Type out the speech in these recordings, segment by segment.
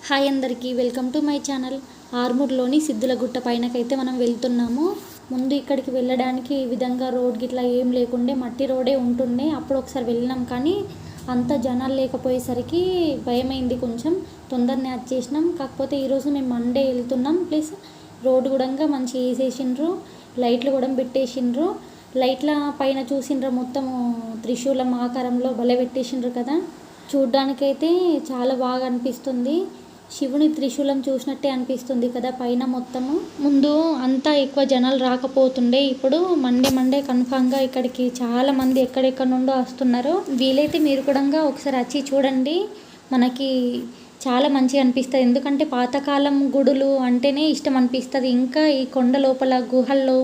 Hi అందరికీ welcome to my channel. ఆర్మూర్లోని సిద్ధులగుట్ట పైనకైతే మనం వెళ్తున్నాము. ముందు ఇక్కడికి వెళ్ళడానికి ఈ విధంగా రోడ్ గిట్లా ఏం లేకుండే, మట్టి రోడే ఉంటుండే. అప్పుడు ఒకసారి వెళ్ళినాం కానీ అంత జనాలు లేకపోయేసరికి భయమైంది, కొంచెం తొందరనే వచ్చేసినాం. కాకపోతే ఈరోజు మేము మండే వెళ్తున్నాం. ప్లస్ రోడ్డు కూడా మంచిగా వేసేసిండ్రు, లైట్లు కూడా పెట్టేసిండ్రు. లైట్ల పైన చూసిండ్రు మొత్తము త్రిశూలం ఆకారంలో భలే పెట్టేసిండ్రు కదా. చూడ్డానికైతే చాలా బాగా అనిపిస్తుంది. శివుని త్రిశూలం చూసినట్టే అనిపిస్తుంది కదా పైన మొత్తము. ముందు అంతా ఎక్కువ జనాలు రాకపోతుండే, ఇప్పుడు మండే కన్ఫామ్గా ఇక్కడికి చాలా మంది ఎక్కడెక్కడ నుండో వస్తున్నారు. వీలైతే మీరు కూడా ఒకసారి వచ్చి చూడండి, మనకి చాలా మంచిగా అనిపిస్తుంది. ఎందుకంటే పాతకాలం గుడులు అంటేనే ఇష్టం అనిపిస్తుంది. ఇంకా ఈ కొండ లోపల గుహల్లో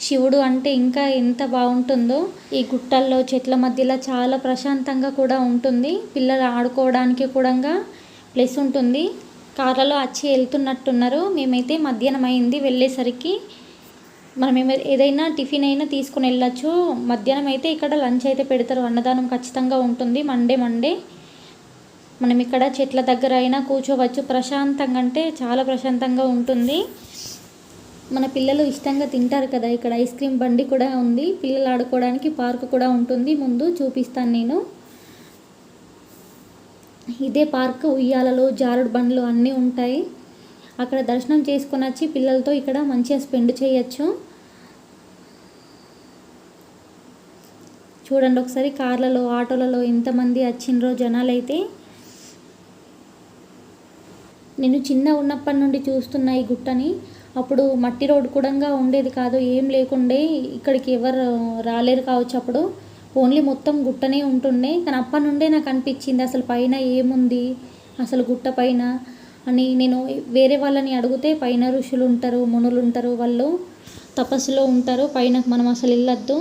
శివుడు అంటే ఇంకా ఎంత బాగుంటుందో. ఈ గుట్టల్లో చెట్ల మధ్యలో చాలా ప్రశాంతంగా కూడా ఉంటుంది. పిల్లలు ఆడుకోవడానికి కూడా ప్లేస్ ఉంటుంది. కార్లలో వచ్చి వెళ్తున్నట్టున్నారు. మేమైతే మధ్యాహ్నం అయింది వెళ్ళేసరికి. మనం ఏదైనా టిఫిన్ అయినా తీసుకుని వెళ్ళచ్చు. మధ్యాహ్నం అయితే ఇక్కడ లంచ్ అయితే పెడతారు, అన్నదానం ఖచ్చితంగా ఉంటుంది. మండే మనం ఇక్కడ చెట్ల దగ్గర అయినా కూర్చోవచ్చు. ప్రశాంతంగా అంటే చాలా ప్రశాంతంగా ఉంటుంది. మన పిల్లలు ఇష్టంగా తింటారు కదా. ఇక్కడ ఐస్ క్రీమ్ బండి కూడా ఉంది, పిల్లలు ఆడుకోవడానికి పార్క్ కూడా ఉంటుంది. ముందు చూపిస్తాను నేను. ఇదే పార్క్, ఉయ్యాలలు, జారుడు బండ్లు అన్నీ ఉంటాయి. అక్కడ దర్శనం చేసుకొని వచ్చి పిల్లలతో ఇక్కడ మంచిగా స్పెండ్ చేయొచ్చు. చూడండి ఒకసారి కార్లలో, ఆటోలలో ఎంతమంది వచ్చిండ్రో జనాలు అయితే. నేను చిన్న ఉన్నప్పటి నుండి చూస్తున్నా ఈ గుట్టని. అప్పుడు మట్టి రోడ్డు కూడా ఉండేది కాదు, ఏం లేకుండే. ఇక్కడికి ఎవరు రాలేరు కావచ్చు అప్పుడు. ఓన్లీ మొత్తం గుట్టనే ఉంటుండే. కానీ అప్పటి నుండే నాకు అనిపించింది అసలు పైన ఏముంది అసలు గుట్ట పైన అని. నేను వేరే వాళ్ళని అడిగితే పైన ఋషులు ఉంటారు, మునులు ఉంటారు, వాళ్ళు తపస్సులో ఉంటారు, పైన మనం అసలు వెళ్ళొద్దు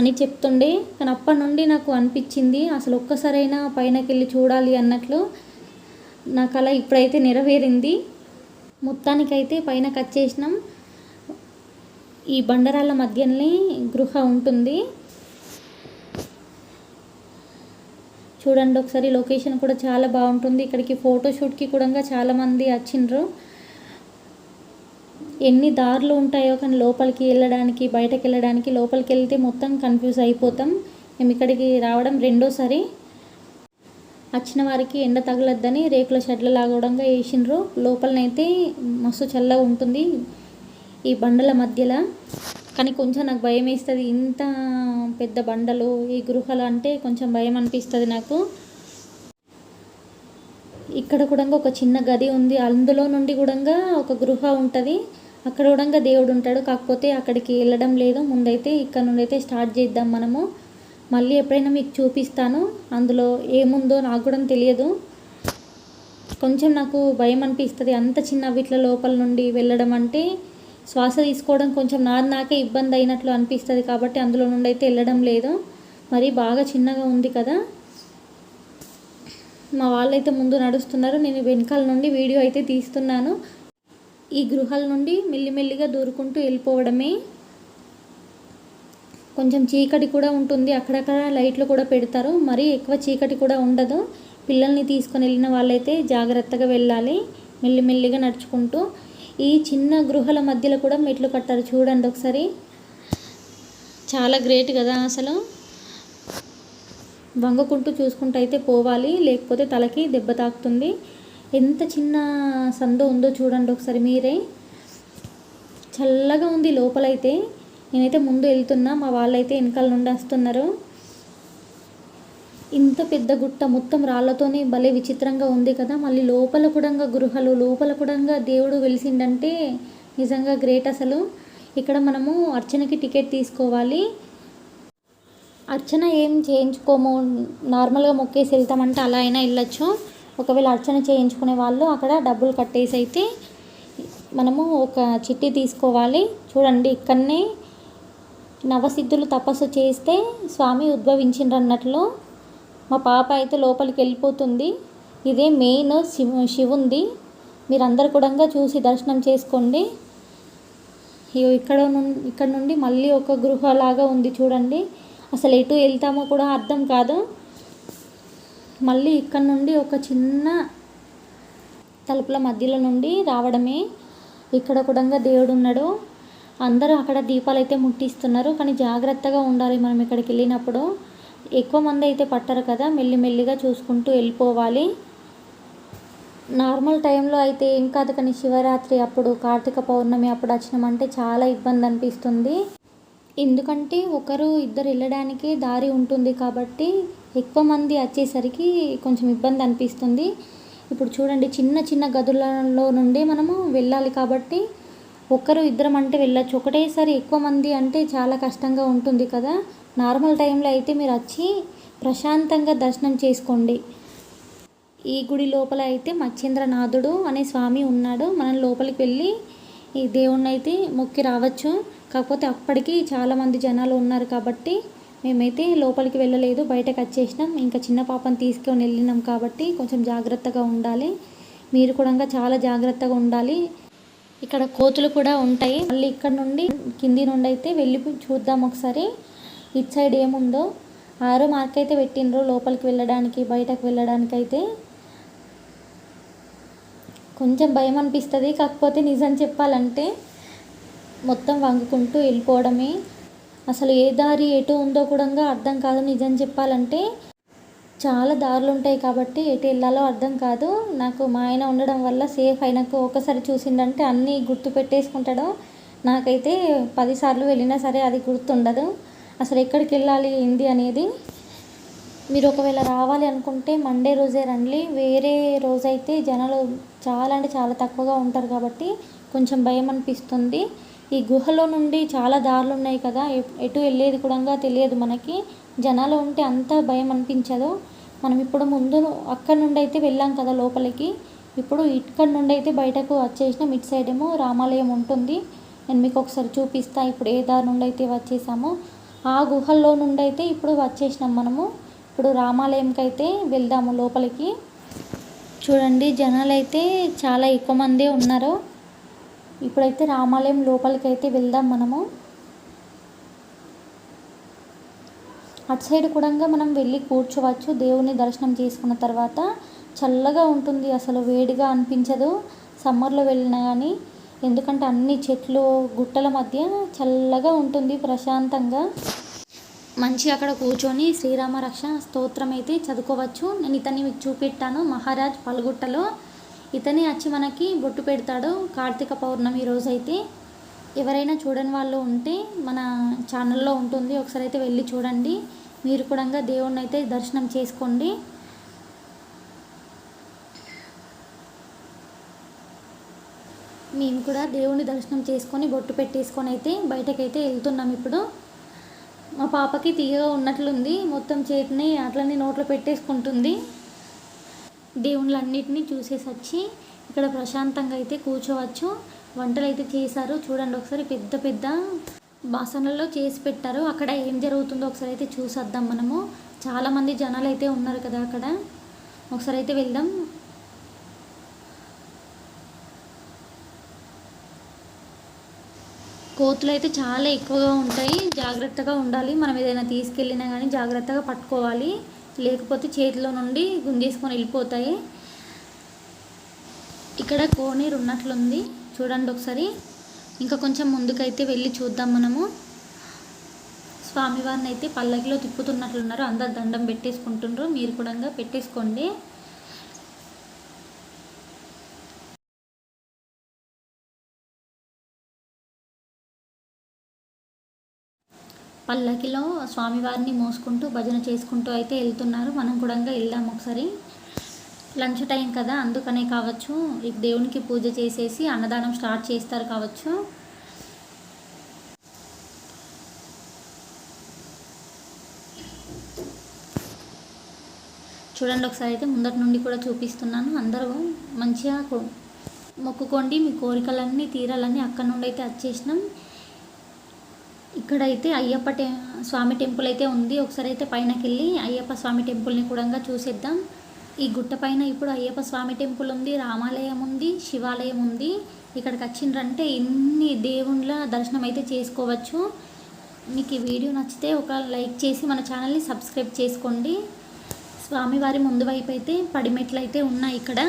అని చెప్తుండే. కానీ అప్పటి నుండి నాకు అనిపించింది అసలు ఒక్కసారైనా పైనకి వెళ్ళి చూడాలి అన్నట్లు. నా కళ ఇప్పుడైతే నెరవేరింది. మొత్తానికైతే పైనకి వచ్చేసినాం. ఈ బండరాళ్ళ మధ్యనే గృహ ఉంటుంది. చూడండి ఒకసారి, లొకేషన్ కూడా చాలా బాగుంటుంది. ఇక్కడికి ఫోటోషూట్కి కూడా చాలామంది వచ్చిండ్రు. ఎన్ని దారులు ఉంటాయో కానీ లోపలికి వెళ్ళడానికి, బయటకు వెళ్ళడానికి. లోపలికి వెళ్తే మొత్తం కన్ఫ్యూజ్ అయిపోతాం. మేము ఇక్కడికి రావడం రెండోసారి. వచ్చిన వారికి ఎండ తగలద్దని రేకుల షెడ్ల లాగడంగా వేసిండ్రు. లోపలనైతే మస్తు చల్లగా ఉంటుంది ఈ బండల మధ్యలో. కానీ కొంచెం నాకు భయం వేస్తుంది. ఇంత పెద్ద బండలు, ఈ గృహలు అంటే కొంచెం భయం అనిపిస్తుంది నాకు. ఇక్కడ కూడా ఒక చిన్న గది ఉంది, అందులో నుండి కూడా ఒక గృహ ఉంటుంది. అక్కడ కూడా దేవుడు ఉంటాడు. కాకపోతే అక్కడికి వెళ్ళడం లేదు. ముందైతే ఇక్కడ నుండి అయితే స్టార్ట్ చేద్దాం మనము. మళ్ళీ ఎప్పుడైనా మీకు చూపిస్తాను. అందులో ఏముందో నాకు కూడా తెలియదు. కొంచెం నాకు భయం అనిపిస్తుంది అంత చిన్న వీట్ల లోపల నుండి వెళ్ళడం అంటే. శ్వాస తీసుకోవడం కొంచెం నాకే ఇబ్బంది అయినట్లు అనిపిస్తుంది. కాబట్టి అందులో నుండి అయితే వెళ్ళడం లేదు. మరి బాగా చిన్నగా ఉంది కదా. మా వాళ్ళైతే ముందు నడుస్తున్నారు, నేను వెనకాల నుండి వీడియో అయితే తీస్తున్నాను. ఈ గృహాల నుండి మెల్లిమెల్లిగా దూరుకుంటూ వెళ్ళిపోవడమే. కొంచెం చీకటి కూడా ఉంటుంది, అక్కడక్కడ లైట్లు కూడా పెడతారు. మరీ ఎక్కువ చీకటి కూడా ఉండదు. పిల్లల్ని తీసుకొని వెళ్ళిన వాళ్ళైతే జాగ్రత్తగా వెళ్ళాలి, మెల్లిమెల్లిగా నడుచుకుంటూ. ఈ చిన్న గృహల మధ్యలో కూడా మెట్లు కట్టారు. చూడండి ఒకసారి, చాలా గ్రేట్ కదా అసలు. వంగుకుంటూ చూసుకుంటూ అయితే పోవాలి, లేకపోతే తలకి దెబ్బ తాకుతుంది. ఎంత చిన్న సందు ఉందో చూడండి ఒకసారి మీరే. చల్లగా ఉంది లోపలైతే. నేనైతే ముందు వెళ్తున్నా, మా వాళ్ళైతే వెనకాల నుండి వస్తున్నారు. ఇంత పెద్ద గుట్ట మొత్తం రాళ్లతోనే భలే విచిత్రంగా ఉంది కదా. మళ్ళీ లోపల కూడా గృహలు, లోపల కూడా దేవుడు వెలిసిండంటే నిజంగా గ్రేట్ అసలు. ఇక్కడ మనము అర్చనకి టికెట్ తీసుకోవాలి. అర్చన ఏం చేయించుకోము, నార్మల్గా మొక్కేసి వెళ్తామంటే అలా అయినా వెళ్ళొచ్చు. ఒకవేళ అర్చన చేయించుకునే వాళ్ళు అక్కడ డబ్బులు కట్టేసి అయితే మనము ఒక చిట్టి తీసుకోవాలి. చూడండి ఇక్కడనే నవసిద్ధులు తపస్సు చేస్తే స్వామి ఉద్భవించిండ్రు అన్నట్లు. మా పాప అయితే లోపలికి వెళ్ళిపోతుంది. ఇదే మెయిన్ శివుంది. మీరందరు కూడా చూసి దర్శనం చేసుకోండి. ఇక్కడ నుండి మళ్ళీ ఒక గృహలాగా ఉంది చూడండి. అసలు ఎటు వెళ్తామో కూడా అర్థం కాదు. మళ్ళీ ఇక్కడ నుండి ఒక చిన్న తలుపుల మధ్యలో నుండి రావడమే. ఇక్కడ కూడా దేవుడు ఉన్నాడు. అందరూ అక్కడ దీపాలు అయితే ముట్టిస్తున్నారు. కానీ జాగ్రత్తగా ఉండాలి మనం ఇక్కడికి వెళ్ళినప్పుడు. ఎక్కువ మంది అయితే పట్టరు కదా, మెల్లిమెల్లిగా చూసుకుంటూ వెళ్ళిపోవాలి. నార్మల్ టైంలో అయితే ఏం కాదు, కానీ శివరాత్రి అప్పుడు, కార్తీక పౌర్ణమి అప్పుడు వచ్చినామంటే చాలా ఇబ్బంది అనిపిస్తుంది. ఎందుకంటే ఒకరు ఇద్దరు వెళ్ళడానికి దారి ఉంటుంది కాబట్టి ఎక్కువ మంది వచ్చేసరికి కొంచెం ఇబ్బంది అనిపిస్తుంది. ఇప్పుడు చూడండి, చిన్న చిన్న గదులలో నుండి మనము వెళ్ళాలి కాబట్టి ఒక్కరు ఇద్దరం అంటే వెళ్ళచ్చు. ఒకటేసారి ఎక్కువ మంది అంటే చాలా కష్టంగా ఉంటుంది కదా. నార్మల్ టైంలో అయితే మీరు వచ్చి ప్రశాంతంగా దర్శనం చేసుకోండి. ఈ గుడి లోపల అయితే మచ్చేంద్రనాథుడు అనే స్వామి ఉన్నాడు. మనం లోపలికి వెళ్ళి ఈ దేవుణ్ణి అయితే మొక్కి రావచ్చు. కాకపోతే అప్పటికి చాలామంది జనాలు ఉన్నారు కాబట్టి మేమైతే లోపలికి వెళ్ళలేదు, బయటకు వచ్చేసినాం. ఇంకా చిన్న పాపను తీసుకొని వెళ్ళినాం కాబట్టి కొంచెం జాగ్రత్తగా ఉండాలి. మీరు కూడా చాలా జాగ్రత్తగా ఉండాలి. ఇక్కడ కోతులు కూడా ఉంటాయి. మళ్ళీ ఇక్కడ నుండి కింది నుండి అయితే వెళ్ళి చూద్దాం ఒకసారి ఇటు సైడ్ ఏముందో. ఆరో మార్క్ అయితే పెట్టిండ్రు లోపలికి వెళ్ళడానికి, బయటకు వెళ్ళడానికి. అయితే కొంచెం భయం అనిపిస్తుంది. కాకపోతే నిజం చెప్పాలంటే మొత్తం వంగుకుంటూ వెళ్ళిపోవడమే. అసలు ఏ దారి ఎటు ఉందో కూడా అర్థం కాదు. నిజం చెప్పాలంటే చాలా దారులు ఉంటాయి కాబట్టి ఎటు వెళ్ళాలో అర్థం కాదు. నాకు మా ఆయన ఉండడం వల్ల సేఫ్. ఆయనకు ఒకసారి చూసిందంటే అన్నీ గుర్తు పెట్టేసుకుంటాడు. నాకైతే 10 సార్లు వెళ్ళినా సరే అది గుర్తుండదు అసలు ఎక్కడికి వెళ్ళాలి ఏంది అనేది. మీరు ఒకవేళ రావాలి అనుకుంటే మండే రోజే రండి. వేరే రోజైతే జనాలు చాలా అంటే చాలా తక్కువగా ఉంటారు కాబట్టి కొంచెం భయం అనిపిస్తుంది. ఈ గుహలో నుండి చాలా దారులు ఉన్నాయి కదా, ఎటు వెళ్ళేది కూడా తెలియదు మనకి. జనాలు ఉంటే అంత భయం అనిపించదు. మనం ఇప్పుడు ముందు అక్కడ నుండి అయితే వెళ్ళాం కదా లోపలికి, ఇప్పుడు ఇక్కడ నుండి అయితే బయటకు వచ్చేసినాం. ఇటు సైడ్ ఏమో రామాలయం ఉంటుంది. నేను మీకు ఒకసారి చూపిస్తాను ఇప్పుడు ఏ దారి నుండి అయితే వచ్చేసామో. ఆ గుహల్లో నుండి అయితే ఇప్పుడు వచ్చేసినాం మనము. ఇప్పుడు రామాలయంకి అయితే వెళ్దాము లోపలికి. చూడండి, జనాలు అయితే చాలా ఎక్కువ మందే ఉన్నారు. ఇప్పుడైతే రామాలయం లోపలికి అయితే వెళ్దాం మనము. అటు సైడ్ కూడా మనం వెళ్ళి కూర్చోవచ్చు. దేవుని దర్శనం చేసుకున్న తర్వాత చల్లగా ఉంటుంది, అసలు వేడిగా అనిపించదు సమ్మర్లో వెళ్ళినా కానీ. ఎందుకంటే అన్ని చెట్లు గుట్టల మధ్య చల్లగా ఉంటుంది, ప్రశాంతంగా. మంచిగా అక్కడ కూర్చొని శ్రీరామ రక్ష స్తోత్రం అయితే చదువుకోవచ్చు. నేను ఇతన్ని మీకు చూపెట్టాను, మహారాజ్ పలుగుట్టలో. ఇతనే వచ్చి మనకి బొట్టు పెడతాడు కార్తీక పౌర్ణమి రోజు అయితే. ఎవరైనా చూడని వాళ్ళు ఉంటే మన ఛానల్లో ఉంటుంది, ఒకసారి అయితే వెళ్ళి చూడండి. మీరు కూడా దేవుణ్ణి అయితే దర్శనం చేసుకోండి. మేము కూడా దేవుని దర్శనం చేసుకొని బొట్టు పెట్టేసుకొని అయితే బయటకైతే వెళ్తున్నాం. ఇప్పుడు మా పాపకి తీయగా ఉన్నట్లుంది, మొత్తం చేతిని అట్లనే నోట్లో పెట్టేసుకుంటుంది. దేవుళ్ళన్నిటినీ చూసేసి వచ్చి ఇక్కడ ప్రశాంతంగా అయితే కూర్చోవచ్చు. వంటలు అయితే చేశారు చూడండి ఒకసారి, పెద్ద పెద్ద బాసనలలో చేసి పెట్టారు. అక్కడ ఏం జరుగుతుందో ఒకసారి అయితే చూసేద్దాం మనము. చాలామంది జనాలు అయితే ఉన్నారు కదా అక్కడ, ఒకసారి అయితే వెళ్దాం. కోతులు అయితే చాలా ఎక్కువగా ఉంటాయి, జాగ్రత్తగా ఉండాలి. మనం ఏదైనా తీసుకెళ్ళినా కానీ జాగ్రత్తగా పట్టుకోవాలి, లేకపోతే చేతిలో నుండి గుంజేసుకొని వెళ్ళిపోతాయి. ఇక్కడ కోనేరు ఉన్నట్లుంది చూడండి ఒకసారి. ఇంకా కొంచెం ముందుకైతే వెళ్ళి చూద్దాం మనము. స్వామివారిని అయితే పల్లకిలో తిప్పుతున్నట్లున్నారు. అందరు దండం పెట్టేసుకుంటున్నారు, మీరు కూడా పెట్టేసుకోండి. పల్లకిలో స్వామివారిని మోసుకుంటూ భజన చేసుకుంటూ అయితే వెళ్తున్నారు. మనం కూడా వెళ్దాం ఒకసారి. లంచ్ టైం కదా అందుకనే కావచ్చు, దేవునికి పూజ చేసేసి అన్నదానం స్టార్ట్ చేస్తారు కావచ్చు. చూడండి ఒకసారి అయితే ముందటి నుండి కూడా చూపిస్తున్నాను. అందరూ మంచిగా మొక్కుకోండి, మీ కోరికలన్నీ తీరాలని. అక్కడ నుండి అయితే వచ్చేసినాం. ఇక్కడైతే అయ్యప్ప స్వామి టెంపుల్ అయితే ఉంది. ఒకసారి అయితే పైనకి వెళ్ళి అయ్యప్ప స్వామి టెంపుల్ని కూడా చూసేద్దాం. ఈ గుట్ట పైన ఇప్పుడు అయ్యప్ప స్వామి టెంపుల్ ఉంది, రామాలయం ఉంది, శివాలయం ఉంది. ఇక్కడికి వచ్చిండ్రంటే ఎన్ని దేవుళ్ళ దర్శనం అయితే చేసుకోవచ్చు. మీకు ఈ వీడియో నచ్చితే ఒక లైక్ చేసి మన ఛానల్ని సబ్స్క్రైబ్ చేసుకోండి. స్వామివారి ముందు వైపు అయితే పడిమెట్లు అయితే ఉన్నాయి ఇక్కడ.